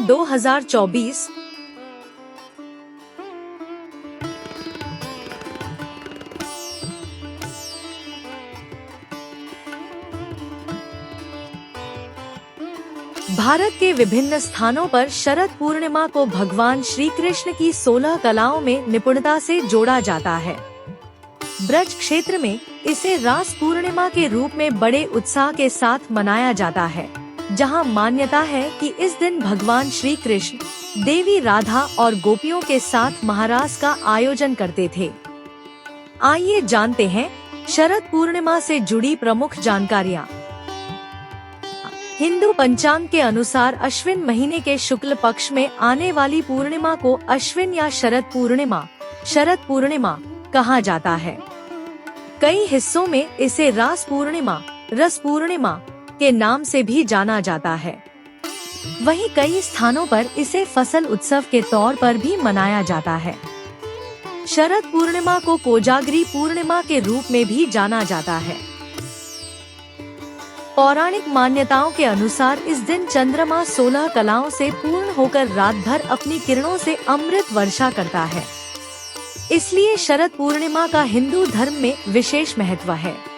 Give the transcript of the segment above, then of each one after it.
2024। भारत के विभिन्न स्थानों पर शरद पूर्णिमा को भगवान श्री कृष्ण की 16 कलाओं में निपुणता से जोड़ा जाता है। ब्रज क्षेत्र में इसे रास पूर्णिमा के रूप में बड़े उत्साह के साथ मनाया जाता है, जहां मान्यता है कि इस दिन भगवान श्री कृष्ण देवी राधा और गोपियों के साथ महारास का आयोजन करते थे। आइए जानते हैं शरद पूर्णिमा से जुड़ी प्रमुख जानकारियाँ। हिंदू पंचांग के अनुसार अश्विन महीने के शुक्ल पक्ष में आने वाली पूर्णिमा को अश्विन या शरद पूर्णिमा कहा जाता है। कई हिस्सों में इसे रास पूर्णिमा, रस पूर्णिमा के नाम से भी जाना जाता है। वहीं कई स्थानों पर इसे फसल उत्सव के तौर पर भी मनाया जाता है। शरद पूर्णिमा को कोजागरी पूर्णिमा के रूप में भी जाना जाता है। पौराणिक मान्यताओं के अनुसार इस दिन चंद्रमा 16 कलाओं से पूर्ण होकर रात भर अपनी किरणों से अमृत वर्षा करता है। इसलिए शरद पूर्णिमा का हिंदू धर्म में विशेष महत्व है।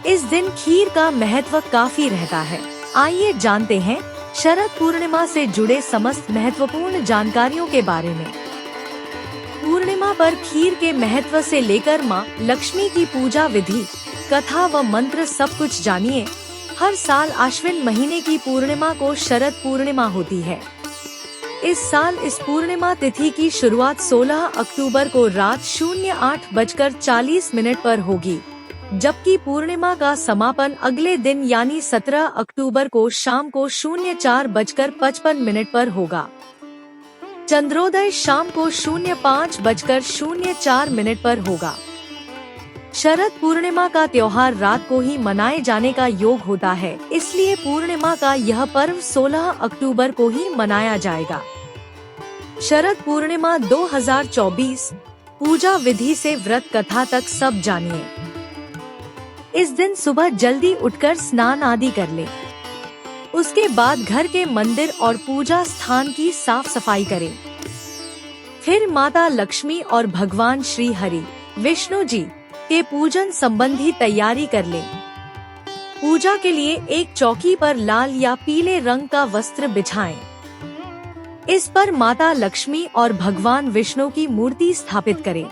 इस दिन खीर का महत्व काफी रहता है। आइए जानते हैं शरद पूर्णिमा से जुड़े समस्त महत्वपूर्ण जानकारियों के बारे में। पूर्णिमा पर खीर के महत्व से लेकर माँ लक्ष्मी की पूजा विधि, कथा व मंत्र सब कुछ जानिए। हर साल आश्विन महीने की पूर्णिमा को शरद पूर्णिमा होती है। इस साल इस पूर्णिमा तिथि की शुरुआत 16 अक्टूबर को रात 08:40 पर होगी, जबकि पूर्णिमा का समापन अगले दिन यानी 17 अक्टूबर को शाम को 04:55 पर होगा। चंद्रोदय शाम को 05:04 पर होगा। शरद पूर्णिमा का त्योहार रात को ही मनाए जाने का योग होता है, इसलिए पूर्णिमा का यह पर्व 16 अक्टूबर को ही मनाया जाएगा। शरद पूर्णिमा 2024 पूजा विधि से व्रत कथा तक सब जानिए। इस दिन सुबह जल्दी उठकर स्नान आदि कर ले। उसके बाद घर के मंदिर और पूजा स्थान की साफ सफाई करें। फिर माता लक्ष्मी और भगवान श्री हरि विष्णु जी के पूजन संबंधी तैयारी कर लें। पूजा के लिए एक चौकी पर लाल या पीले रंग का वस्त्र बिछाएं। इस पर माता लक्ष्मी और भगवान विष्णु की मूर्ति स्थापित करें।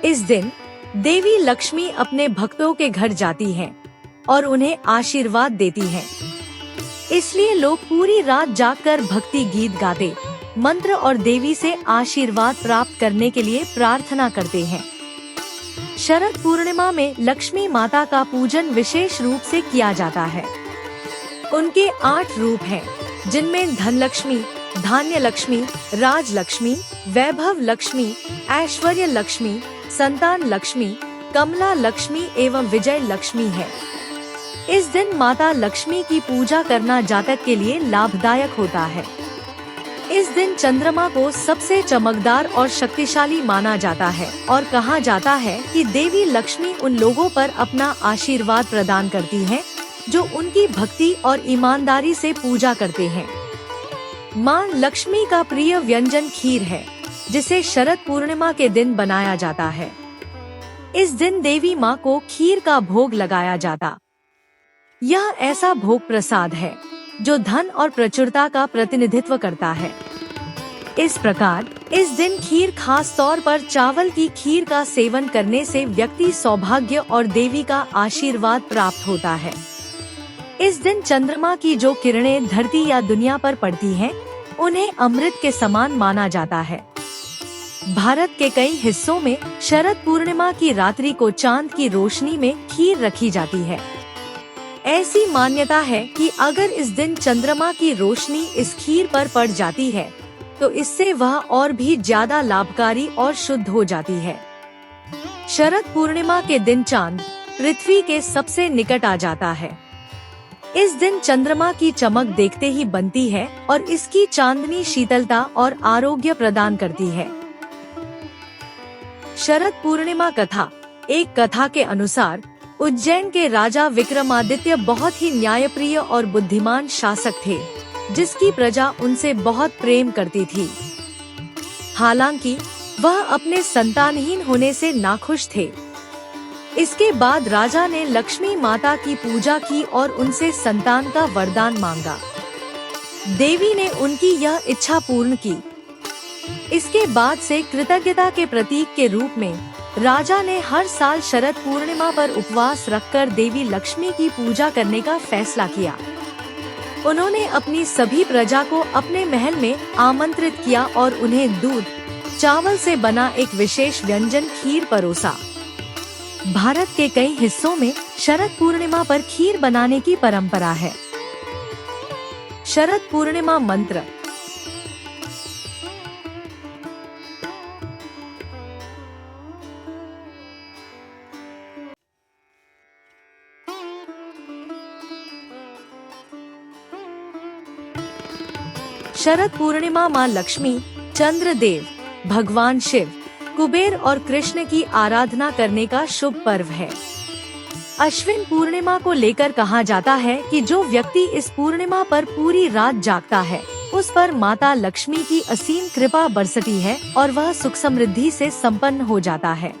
इस दिन देवी लक्ष्मी अपने भक्तों के घर जाती हैं और उन्हें आशीर्वाद देती हैं। इसलिए लोग पूरी रात जागकर भक्ति गीत गाते, मंत्र और देवी से आशीर्वाद प्राप्त करने के लिए प्रार्थना करते हैं। शरद पूर्णिमा में लक्ष्मी माता का पूजन विशेष रूप से किया जाता है। उनके 8 रूप हैं, जिनमें धन लक्ष्मी, धान्य लक्ष्मी, राज लक्ष्मी, वैभव लक्ष्मी, ऐश्वर्य लक्ष्मी, संतान लक्ष्मी, कमला लक्ष्मी एवं विजय लक्ष्मी है। इस दिन माता लक्ष्मी की पूजा करना जातक के लिए लाभदायक होता है। इस दिन चंद्रमा को सबसे चमकदार और शक्तिशाली माना जाता है और कहा जाता है कि देवी लक्ष्मी उन लोगों पर अपना आशीर्वाद प्रदान करती हैं, जो उनकी भक्ति और ईमानदारी से पूजा करते हैं। मां लक्ष्मी का प्रिय व्यंजन खीर है, जिसे शरद पूर्णिमा के दिन बनाया जाता है। इस दिन देवी मां को खीर का भोग लगाया जाता। यह ऐसा भोग प्रसाद है जो धन और प्रचुरता का प्रतिनिधित्व करता है। इस प्रकार इस दिन खीर, खास तौर पर चावल की खीर का सेवन करने से व्यक्ति सौभाग्य और देवी का आशीर्वाद प्राप्त होता है। इस दिन चंद्रमा की जो किरणें धरती या दुनिया पर पड़ती हैं, उन्हें अमृत के समान माना जाता है। भारत के कई हिस्सों में शरद पूर्णिमा की रात्रि को चांद की रोशनी में खीर रखी जाती है। ऐसी मान्यता है कि अगर इस दिन चंद्रमा की रोशनी इस खीर पर पड़ जाती है, तो इससे वह और भी ज्यादा लाभकारी और शुद्ध हो जाती है। शरद पूर्णिमा के दिन चांद पृथ्वी के सबसे निकट आ जाता है। इस दिन चंद्रमा की चमक देखते ही बनती है और इसकी चांदनी शीतलता और आरोग्य प्रदान करती है। शरद पूर्णिमा कथा। एक कथा के अनुसार उज्जैन के राजा विक्रमादित्य बहुत ही न्यायप्रिय और बुद्धिमान शासक थे। जिसकी प्रजा उनसे बहुत प्रेम करती थी। हालांकि वह अपने संतानहीन होने से नाखुश थे। इसके बाद राजा ने लक्ष्मी माता की पूजा की और उनसे संतान का वरदान मांगा। देवी ने उनकी यह इच्छा पूर्ण की। इसके बाद से कृतज्ञता के प्रतीक के रूप में राजा ने हर साल शरद पूर्णिमा पर उपवास रखकर देवी लक्ष्मी की पूजा करने का फैसला किया। उन्होंने अपनी सभी प्रजा को अपने महल में आमंत्रित किया और उन्हें दूध चावल से बना एक विशेष व्यंजन खीर परोसा। भारत के कई हिस्सों में शरद पूर्णिमा पर खीर बनाने की परंपरा है। शरद पूर्णिमा मंत्र। शरद पूर्णिमा माँ लक्ष्मी, चंद्रदेव, भगवान शिव, कुबेर और कृष्ण की आराधना करने का शुभ पर्व है। अश्विन पूर्णिमा को लेकर कहा जाता है कि जो व्यक्ति इस पूर्णिमा पर पूरी रात जागता है, उस पर माता लक्ष्मी की असीम कृपा बरसती है और वह सुख समृद्धि से संपन्न हो जाता है।